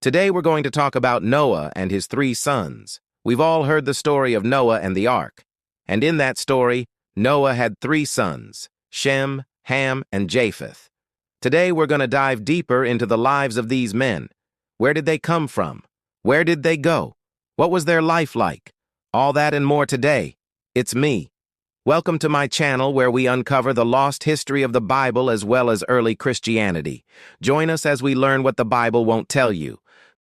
Today we're going to talk about Noah and his three sons. We've all heard the story of Noah and the ark. And in that story, Noah had three sons, Shem, Ham, and Japheth. Today we're going to dive deeper into the lives of these men. Where did they come from? Where did they go? What was their life like? All that and more today. It's me. Welcome to my channel where we uncover the lost history of the Bible as well as early Christianity. Join us as we learn what the Bible won't tell you.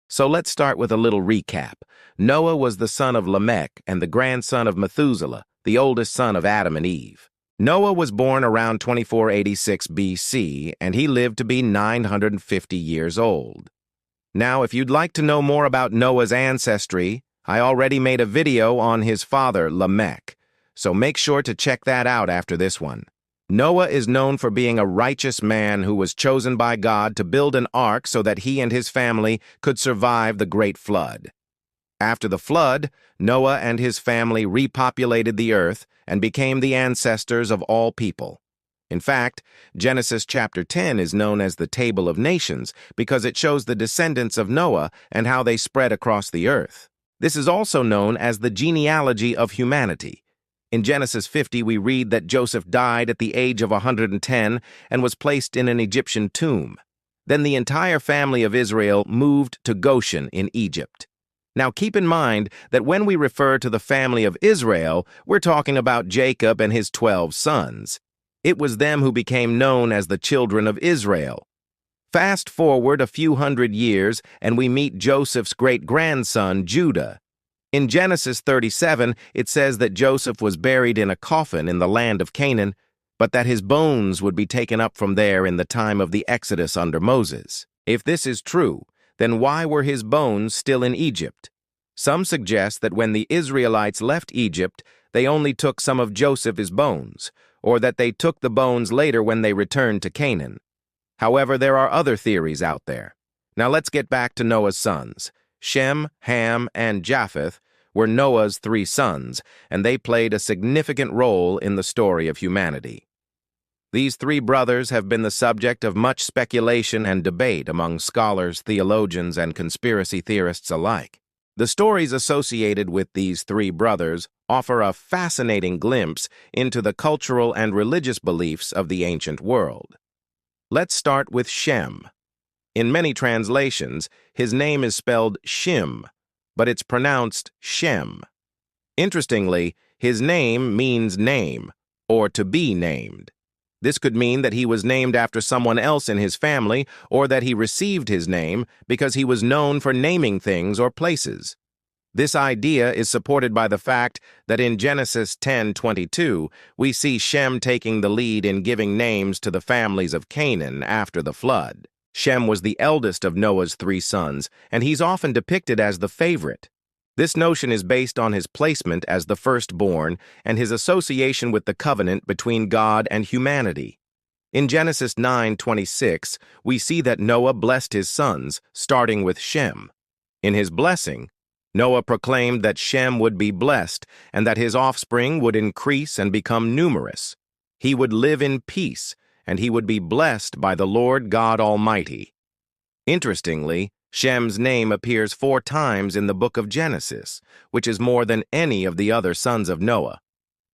So let's start with a little recap. Noah was the son of Lamech and the grandson of Methuselah, the oldest son of Adam and Eve. Noah was born around 2486 BC, and he lived to be 950 years old. Now, if you'd like to know more about Noah's ancestry, I already made a video on his father, Lamech, so make sure to check that out after this one. Noah is known for being a righteous man who was chosen by God to build an ark so that he and his family could survive the great flood. After the flood, Noah and his family repopulated the earth and became the ancestors of all people. In fact, Genesis chapter 10 is known as the Table of Nations because it shows the descendants of Noah and how they spread across the earth. This is also known as the genealogy of humanity. In Genesis 50, we read that Joseph died at the age of 110 and was placed in an Egyptian tomb. Then the entire family of Israel moved to Goshen in Egypt. Now keep in mind that when we refer to the family of Israel, we're talking about Jacob and his 12 sons. It was them who became known as the children of Israel. Fast forward a few hundred years, and we meet Joseph's great-grandson, Judah. In Genesis 37, it says that Joseph was buried in a coffin in the land of Canaan, but that his bones would be taken up from there in the time of the Exodus under Moses. If this is true, then why were his bones still in Egypt? Some suggest that when the Israelites left Egypt, they only took some of Joseph's bones, or that they took the bones later when they returned to Canaan. However, there are other theories out there. Now let's get back to Noah's sons. Shem, Ham, and Japheth were Noah's three sons, and they played a significant role in the story of humanity. These three brothers have been the subject of much speculation and debate among scholars, theologians, and conspiracy theorists alike. The stories associated with these three brothers offer a fascinating glimpse into the cultural and religious beliefs of the ancient world. Let's start with Shem. In many translations, his name is spelled Shem, but it's pronounced Shem. Interestingly, his name means name, or to be named. This could mean that he was named after someone else in his family, or that he received his name because he was known for naming things or places. This idea is supported by the fact that in Genesis 10:22, we see Shem taking the lead in giving names to the families of Canaan after the flood. Shem was the eldest of Noah's three sons, and he's often depicted as the favorite. This notion is based on his placement as the firstborn and his association with the covenant between God and humanity. In Genesis 9:26, we see that Noah blessed his sons, starting with Shem. In his blessing, Noah proclaimed that Shem would be blessed and that his offspring would increase and become numerous. He would live in peace, and he would be blessed by the Lord God Almighty. Interestingly, Shem's name appears 4 times in the book of Genesis, which is more than any of the other sons of Noah.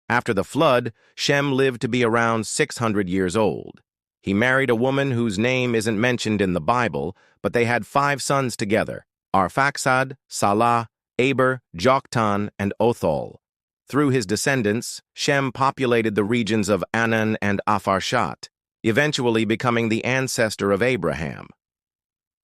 After the flood, Shem lived to be around 600 years old. He married a woman whose name isn't mentioned in the Bible, but they had 5 sons together: Arphaxad, Salah, Eber, Joktan, and Othol. Through his descendants, Shem populated the regions of Anan and Apharshat, eventually becoming the ancestor of Abraham.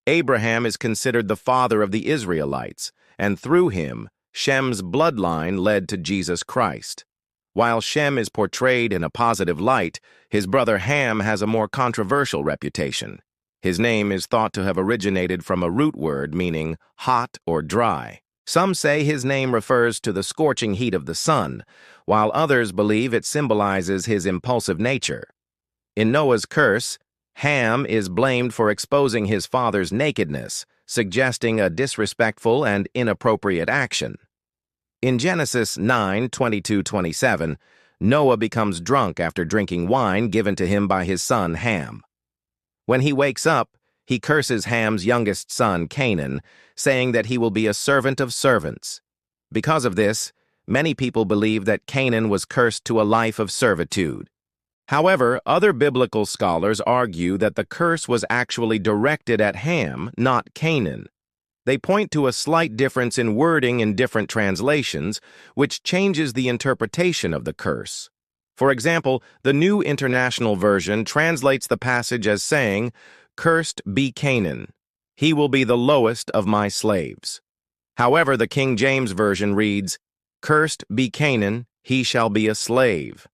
Abraham is considered the father of the Israelites, and through him, Shem's bloodline led to Jesus Christ. While Shem is portrayed in a positive light, his brother Ham has a more controversial reputation. His name is thought to have originated from a root word meaning hot or dry. Some say his name refers to the scorching heat of the sun, while others believe it symbolizes his impulsive nature. In Noah's curse, Ham is blamed for exposing his father's nakedness, suggesting a disrespectful and inappropriate action. In Genesis 9:22-27, Noah becomes drunk after drinking wine given to him by his son Ham. When he wakes up, he curses Ham's youngest son, Canaan, saying that he will be a servant of servants. Because of this, many people believe that Canaan was cursed to a life of servitude. However, other biblical scholars argue that the curse was actually directed at Ham, not Canaan. They point to a slight difference in wording in different translations, which changes the interpretation of the curse. For example, the New International Version translates the passage as saying, "Cursed be Canaan. He will be the lowest of my slaves." However, the King James Version reads, "Cursed be Canaan, he shall be a slave."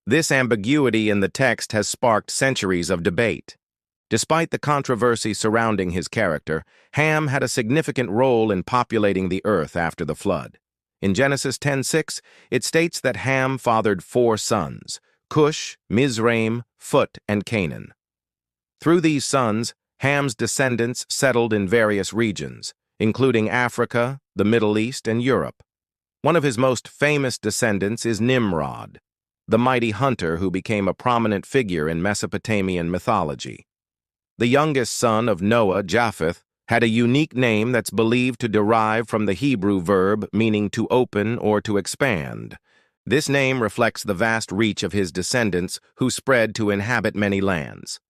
This ambiguity in the text has sparked centuries of debate. Despite the controversy surrounding his character, Ham had a significant role in populating the earth after the flood. In Genesis 10:6, it states that Ham fathered 4 sons, Cush, Mizraim, Phut, and Canaan. Through these sons, Ham's descendants settled in various regions, including Africa, the Middle East, and Europe. One of his most famous descendants is Nimrod, the mighty hunter who became a prominent figure in Mesopotamian mythology. The youngest son of Noah, Japheth, had a unique name that's believed to derive from the Hebrew verb meaning to open or to expand. This name reflects the vast reach of his descendants who spread to inhabit many lands.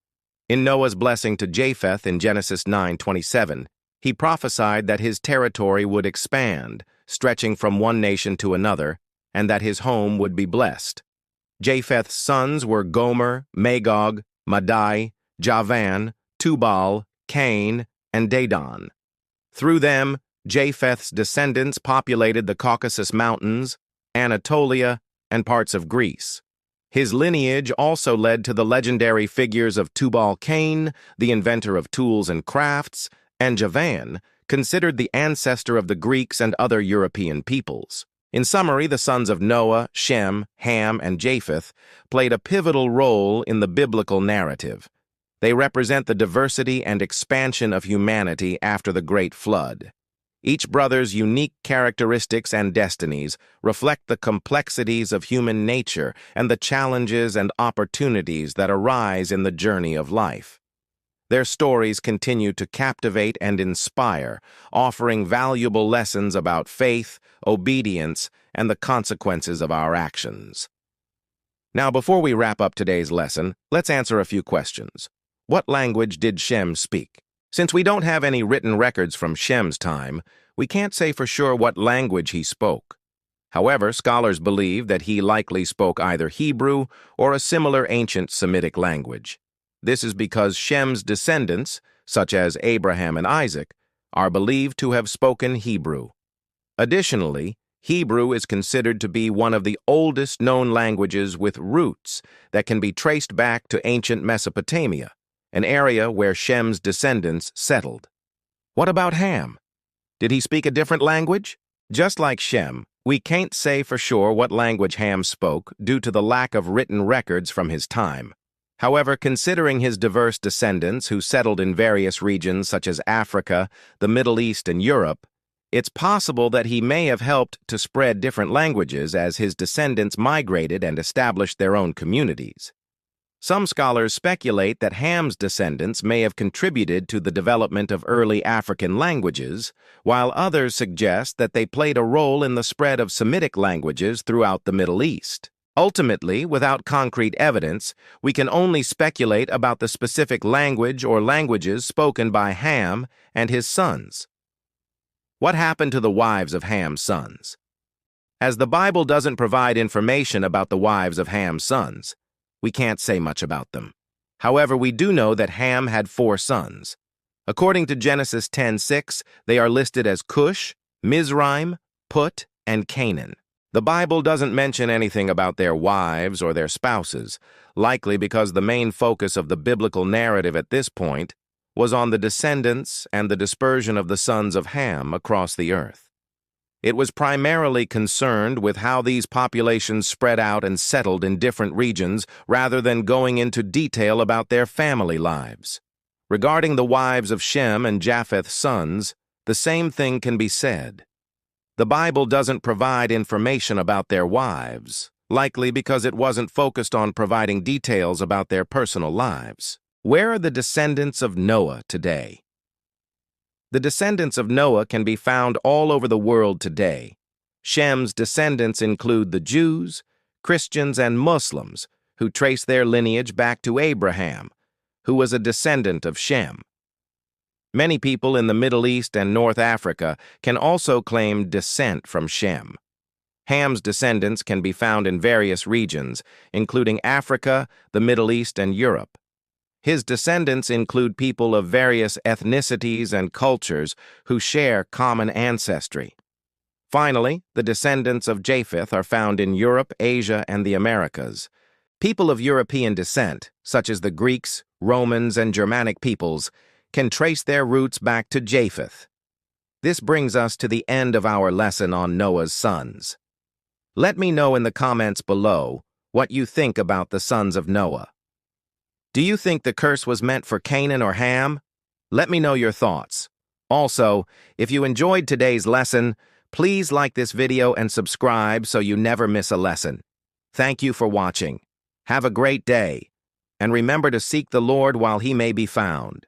In Noah's blessing to Japheth in Genesis 9:27, he prophesied that his territory would expand, stretching from one nation to another, and that his home would be blessed. Japheth's sons were Gomer, Magog, Madai, Javan, Tubal, Cain, and Dedan. Through them, Japheth's descendants populated the Caucasus Mountains, Anatolia, and parts of Greece. His lineage also led to the legendary figures of Tubal-Cain, the inventor of tools and crafts, and Javan, considered the ancestor of the Greeks and other European peoples. In summary, the sons of Noah, Shem, Ham, and Japheth played a pivotal role in the biblical narrative. They represent the diversity and expansion of humanity after the Great Flood. Each brother's unique characteristics and destinies reflect the complexities of human nature and the challenges and opportunities that arise in the journey of life. Their stories continue to captivate and inspire, offering valuable lessons about faith, obedience, and the consequences of our actions. Now, before we wrap up today's lesson, let's answer a few questions. What language did Shem speak? Since we don't have any written records from Shem's time, we can't say for sure what language he spoke. However, scholars believe that he likely spoke either Hebrew or a similar ancient Semitic language. This is because Shem's descendants, such as Abraham and Isaac, are believed to have spoken Hebrew. Additionally, Hebrew is considered to be one of the oldest known languages with roots that can be traced back to ancient Mesopotamia, an area where Shem's descendants settled. What about Ham? Did he speak a different language? Just like Shem, we can't say for sure what language Ham spoke due to the lack of written records from his time. However, considering his diverse descendants who settled in various regions such as Africa, the Middle East, and Europe, it's possible that he may have helped to spread different languages as his descendants migrated and established their own communities. Some scholars speculate that Ham's descendants may have contributed to the development of early African languages, while others suggest that they played a role in the spread of Semitic languages throughout the Middle East. Ultimately, without concrete evidence, we can only speculate about the specific language or languages spoken by Ham and his sons. What happened to the wives of Ham's sons? As the Bible doesn't provide information about the wives of Ham's sons, we can't say much about them. However, we do know that Ham had 4 sons. According to Genesis 10:6, they are listed as Cush, Mizraim, Phut, and Canaan. The Bible doesn't mention anything about their wives or their spouses, likely because the main focus of the biblical narrative at this point was on the descendants and the dispersion of the sons of Ham across the earth. It was primarily concerned with how these populations spread out and settled in different regions rather than going into detail about their family lives. Regarding the wives of Shem and Japheth's sons, the same thing can be said. The Bible doesn't provide information about their wives, likely because it wasn't focused on providing details about their personal lives. Where are the descendants of Noah today? The descendants of Noah can be found all over the world today. Shem's descendants include the Jews, Christians, and Muslims, who trace their lineage back to Abraham, who was a descendant of Shem. Many people in the Middle East and North Africa can also claim descent from Shem. Ham's descendants can be found in various regions, including Africa, the Middle East, and Europe. His descendants include people of various ethnicities and cultures who share common ancestry. Finally, the descendants of Japheth are found in Europe, Asia, and the Americas. People of European descent, such as the Greeks, Romans, and Germanic peoples, can trace their roots back to Japheth. This brings us to the end of our lesson on Noah's sons. Let me know in the comments below what you think about the sons of Noah. Do you think the curse was meant for Canaan or Ham? Let me know your thoughts. Also, if you enjoyed today's lesson, please like this video and subscribe so you never miss a lesson. Thank you for watching. Have a great day, and remember to seek the Lord while he may be found.